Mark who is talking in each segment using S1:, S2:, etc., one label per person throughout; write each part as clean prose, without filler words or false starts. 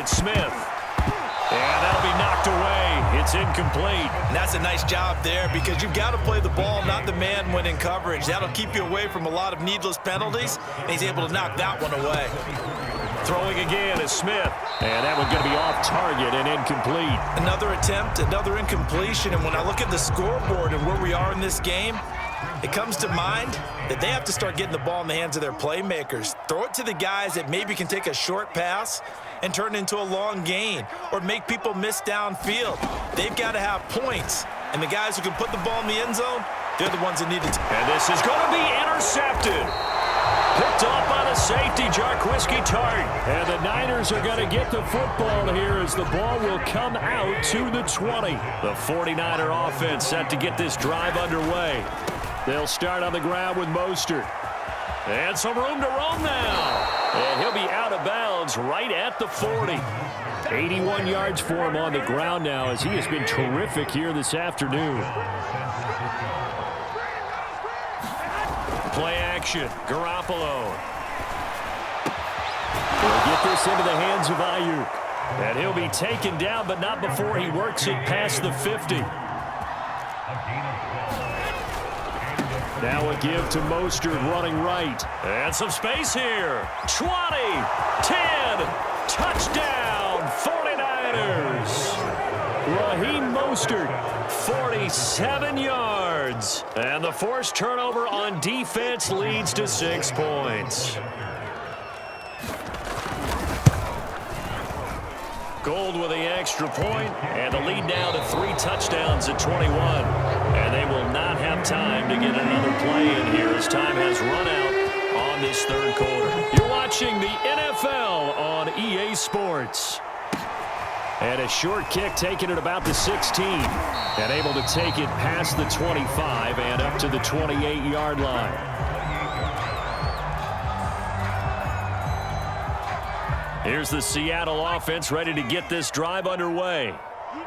S1: It's Smith. And that'll be knocked away. It's incomplete.
S2: And that's a nice job there because you've got to play the ball, not the man when in coverage. That'll keep you away from a lot of needless penalties, and he's able to knock that one away.
S1: Throwing again is Smith. And that one's going to be off target and incomplete.
S2: Another attempt, another incompletion. And when I look at the scoreboard and where we are in this game, it comes to mind that they have to start getting the ball in the hands of their playmakers. Throw it to the guys that maybe can take a short pass and turn it into a long gain or make people miss downfield. They've got to have points. And the guys who can put the ball in the end zone, they're the ones that need it.
S1: And this is going to be intercepted. Picked off by the safety, Jarquiski Tart. And the Niners are going to get the football here as the ball will come out to the 20. The 49er offense set to get this drive underway. They'll start on the ground with Mostert. And some room to roam now. And he'll be out of bounds right at the 40. 81 yards for him on the ground now as he has been terrific here this afternoon. Play action. Garoppolo. He'll get this into the hands of Ayuk. And he'll be taken down, but not before he works it past the 50. Now a give to Mostert running right. And some space here. 20, 10, touchdown, 49ers. Raheem Mostert, 47 yards. And the forced turnover on defense leads to 6 points. Gold with the extra point, and the lead now to 3 touchdowns at 21. And they will not have time to get another play in here as time has run out on this third quarter. You're watching the NFL on EA Sports. And a short kick taken at about the 16. And able to take it past the 25 and up to the 28-yard line. Here's the Seattle offense ready to get this drive underway.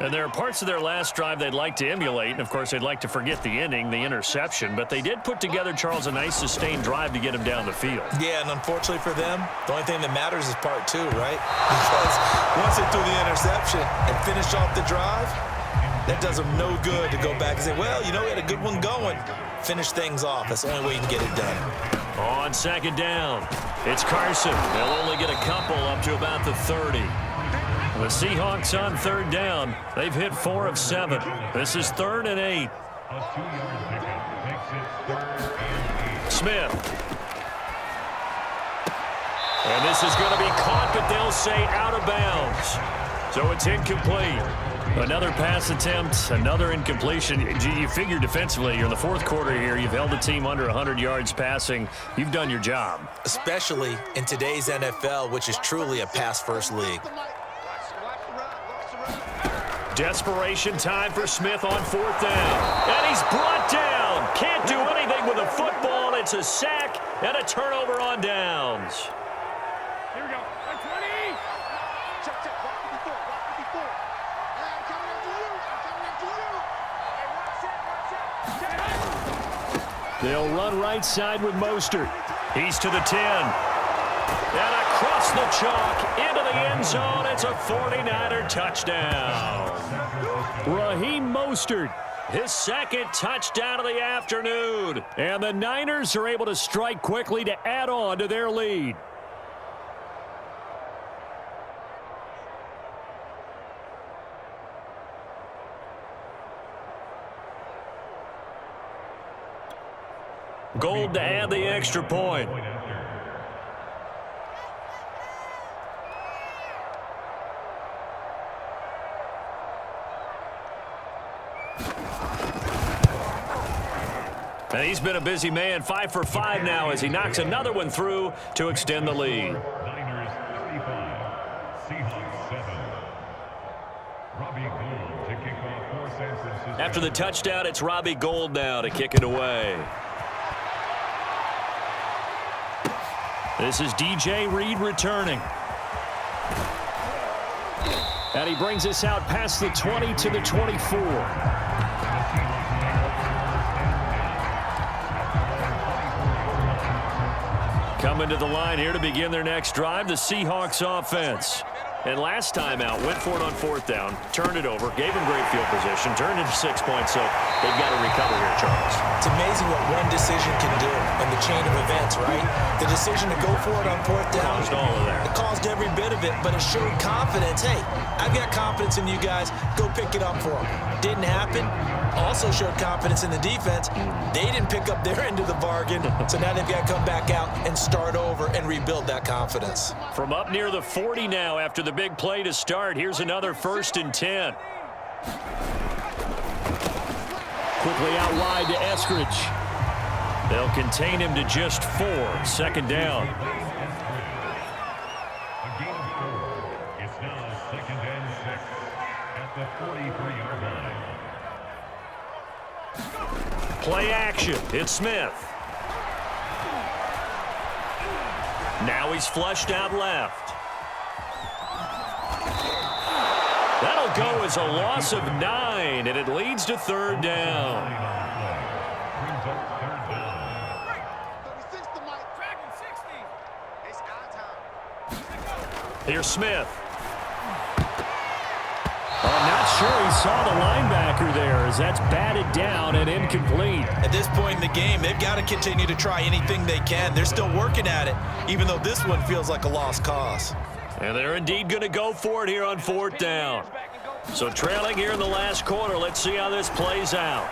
S1: And there are parts of their last drive they'd like to emulate. And, of course, they'd like to forget the ending, the interception. But they did put together, Charles, a nice sustained drive to get him down the field.
S2: Yeah, and unfortunately for them, the only thing that matters is part 2, right? Because once they threw the interception and finished off the drive, that does them no good to go back and say, well, you know, we had a good one going. Finish things off. That's the only way you can get it done.
S1: On second down, it's Carson. They'll only get a couple up to about the 30. The Seahawks on third down. They've hit 4 of 7. This is 3rd and 8. Smith. And this is going to be caught, but they'll say out of bounds. So it's incomplete. Another pass attempt, another incompletion. You figure defensively, you're in the fourth quarter here. You've held the team under 100 yards passing. You've done your job. Especially in today's NFL, which is truly a pass-first league. Desperation time for Smith on 4th down. And he's brought down. Can't do anything with a football. It's a sack and a turnover on downs.
S3: Here we go. 20. Check. Rock 54. I'm coming after you.
S1: They'll run right side with Mostert. He's to the 10. And across the chalk into the end zone. It's a 49er touchdown. Raheem Mostert, his 2nd touchdown of the afternoon. And the Niners are able to strike quickly to add on to their lead. Gold to add the extra point. And he's been a busy man, 5 for 5 now as he knocks another one through to extend the lead.
S4: Niners 55, Seahawks 7. Robbie Gould to kick off for San Francisco.
S1: After the touchdown, it's Robbie Gould now to kick it away. This is DJ Reed returning. And he brings us out past the 20 to the 24. Coming to the line here to begin their next drive, the Seahawks offense. And last time out, went for it on 4th down, turned it over, gave him great field position, turned into 6 points, so they've got to recover here, Charles.
S2: It's amazing what one decision can do in the chain of events, right? The decision to go for it on 4th down.
S1: Caused all of that.
S2: It caused every bit of it, but it showed confidence. Hey, I've got confidence in you guys. Go pick it up for them. Didn't happen. Also showed confidence in the defense. They didn't pick up their end of the bargain, so now they've got to come back out and start over and rebuild that confidence.
S1: From up near the 40 now after the big play to start, here's another 1st and 10. Quickly out wide to Eskridge. They'll contain him to just 4. 2nd down.
S4: A gain of 4. It's now 2nd and 6 at the 43-yard line.
S1: Play action. It's Smith. Now he's flushed out left. That'll go as a loss of 9, and it leads to 3rd down.
S4: Brings up 3rd down.
S3: 36 to Mike. Dragon 60. It's our time.
S1: Here's Smith. I'm not sure he saw the linebacker there as that's batted down and incomplete.
S2: At this point in the game, they've got to continue to try anything they can. They're still working at it, even though this one feels like a lost cause.
S1: And they're indeed going to go for it here on 4th down. So trailing here in the last quarter, let's see how this plays out.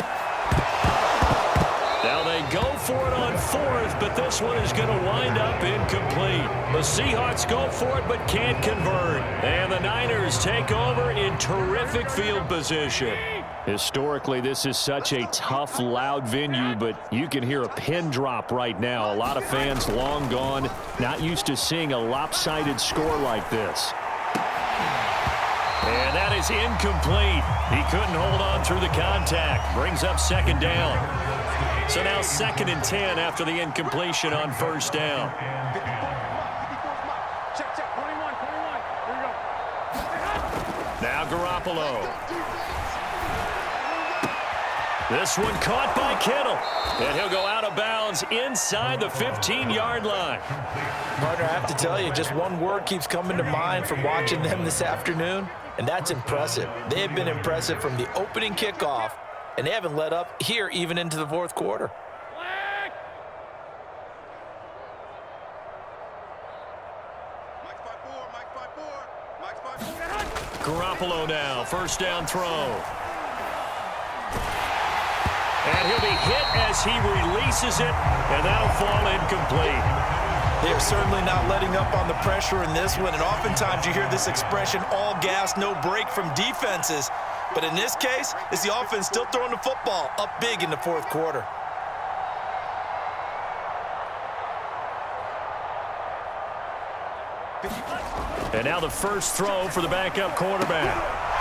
S1: Now they go for it on 4th, but this one is going to wind up incomplete. The Seahawks go for it, but can't convert. And the Niners take over in terrific field position. Historically, this is such a tough, loud venue, but you can hear a pin drop right now. A lot of fans long gone, not used to seeing a lopsided score like this. And that is incomplete. He couldn't hold on through the contact. Brings up 2nd down. So now 2nd and 10 after the incompletion on 1st down.
S3: 54 check, 21. Here we go.
S1: Now Garoppolo. This one caught by Kittle. And he'll go out of bounds inside the 15-yard line.
S2: Partner, I have to tell you, just one word keeps coming to mind from watching them this afternoon, and that's impressive. They have been impressive from the opening kickoff, and they haven't let up here even into the 4th quarter.
S1: Garoppolo now, 1st down throw. And he'll be hit as he releases it, and that'll fall incomplete.
S2: They are certainly not letting up on the pressure in this one, and oftentimes you hear this expression, all gas, no break from defenses. But in this case, it's the offense still throwing the football up big in the 4th quarter.
S1: And now the first throw for the backup quarterback.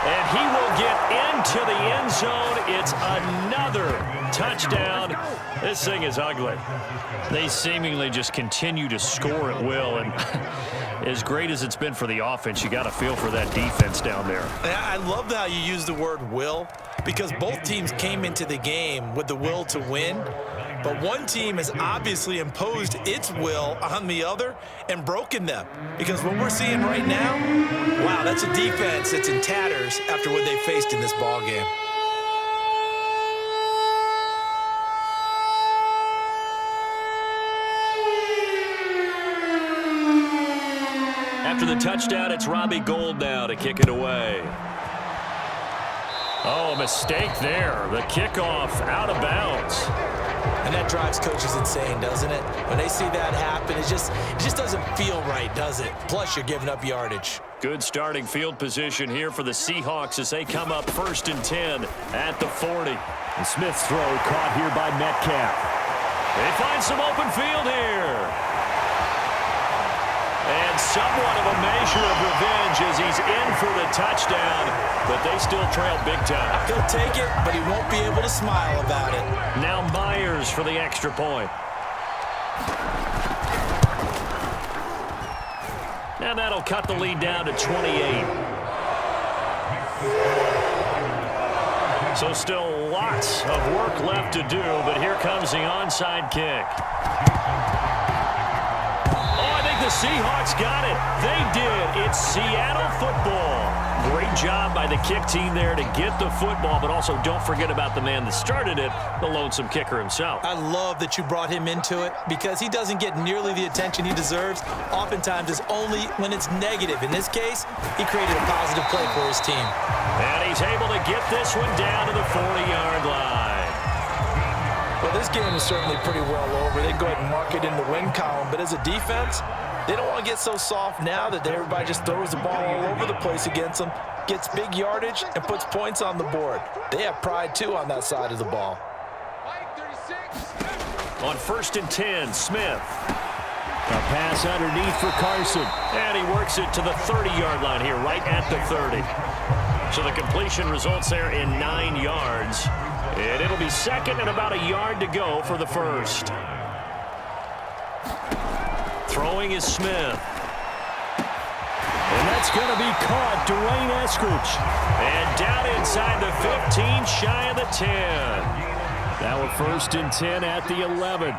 S1: And he will get into the end zone. It's another touchdown. This thing is ugly. They seemingly just continue to score at will. And as great as it's been for the offense, you got to feel for that defense down there.
S2: I love how you use the word will, because both teams came into the game with the will to win. But one team has obviously imposed its will on the other and broken them. Because what we're seeing right now, wow, that's a defense that's in tatters after what they faced in this ballgame.
S1: After the touchdown, it's Robbie Gould now to kick it away. Oh, a mistake there. The kickoff out of bounds.
S2: And that drives coaches insane, doesn't it? When they see that happen, it just doesn't feel right, does it? Plus, you're giving up yardage.
S1: Good starting field position here for the Seahawks as they come up 1st and 10 at the 40. And Smith's throw caught here by Metcalf. They find some open field here. And somewhat of a measure of revenge as he's in for the touchdown, but they still trail big time.
S2: He'll take it, but he won't be able to smile about it.
S1: Now Myers for the extra point. And that'll cut the lead down to 28. So still lots of work left to do, but here comes the onside kick. Oh, I think the Seahawks got it. They did. It's Seattle football. Great job by the kick team there to get the football, but also don't forget about the man that started it, the lonesome kicker himself.
S2: I love that you brought him into it because he doesn't get nearly the attention he deserves. Oftentimes, it's only when it's negative. In this case, he created a positive play for his team.
S1: And he's able to get this one down to the 40-yard line.
S2: Well, this game is certainly pretty well over. They go ahead and mark it in the win column, but as a defense, they don't want to get so soft now that everybody just throws the ball all over the place against them, gets big yardage, and puts points on the board. They have pride, too, on that side of the ball.
S1: On 1st and 10, Smith. A pass underneath for Carson. And he works it to the 30-yard line here, right at the 30. So the completion results there in 9 yards. And it'll be second and about a yard to go for the first. Throwing is Smith. And that's going to be caught. Dwayne Eskridge. And down inside the 15, shy of the 10. Now a 1st and 10 at the 11.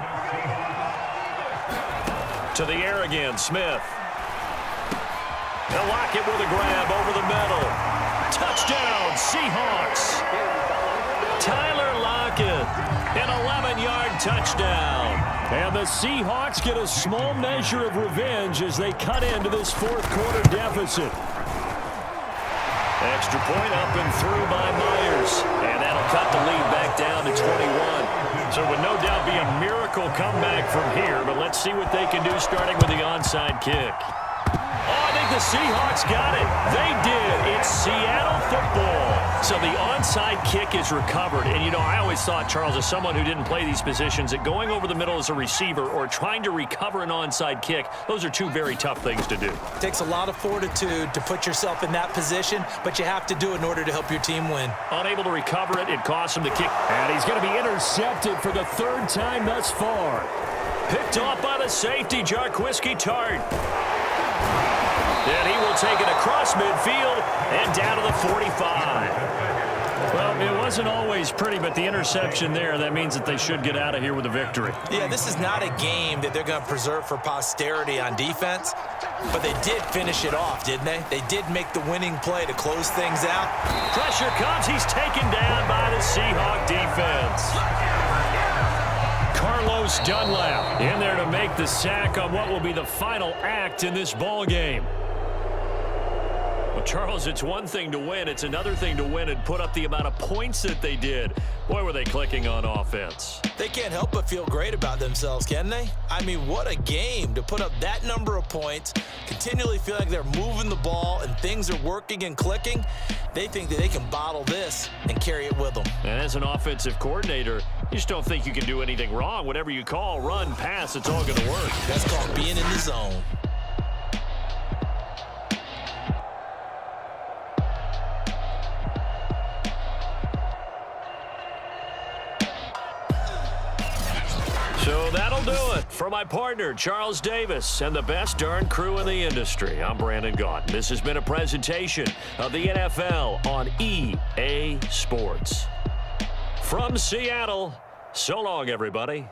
S1: To the air again, Smith. They'll lock it with a grab over the middle. Touchdown, Seahawks. Tyler Lockett, an 11-yard touchdown. And the Seahawks get a small measure of revenge as they cut into this fourth-quarter deficit. Extra point up and through by Myers. And that'll cut the lead back down to 21. So it would no doubt be a miracle comeback from here, but let's see what they can do starting with the onside kick. Oh, I think the Seahawks got it. They did. It's Seattle football. So the onside kick is recovered. And, you know, I always thought, Charles, as someone who didn't play these positions, that going over the middle as a receiver or trying to recover an onside kick, those are two very tough things to do.
S2: It takes a lot of fortitude to put yourself in that position, but you have to do it in order to help your team win.
S1: Unable to recover it, it costs him the kick. And he's going to be intercepted for the 3rd time thus far. Picked off by the safety, Jarquiski Tart. And he will take it across midfield and down to the 45. Well, it wasn't always pretty, but the interception there, that means that they should get out of here with a victory.
S2: Yeah, this is not a game that they're going to preserve for posterity on defense, but they did finish it off, didn't they? They did make the winning play to close things out.
S1: Pressure comes. He's taken down by the Seahawk defense. Carlos Dunlap in there to make the sack on what will be the final act in this ball game. Well, Charles, it's one thing to win. It's another thing to win and put up the amount of points that they did. Boy, were they clicking on offense.
S2: They can't help but feel great about themselves, can they? I mean, what a game to put up that number of points, continually feel like they're moving the ball and things are working and clicking. They think that they can bottle this and carry it with them.
S1: And as an offensive coordinator, you just don't think you can do anything wrong. Whatever you call, run, pass, it's all going to work.
S2: That's called being in the zone.
S1: So that'll do it. For my partner, Charles Davis, and the best darn crew in the industry, I'm Brandon Gaudin. This has been a presentation of the NFL on EA Sports. From Seattle, so long, everybody.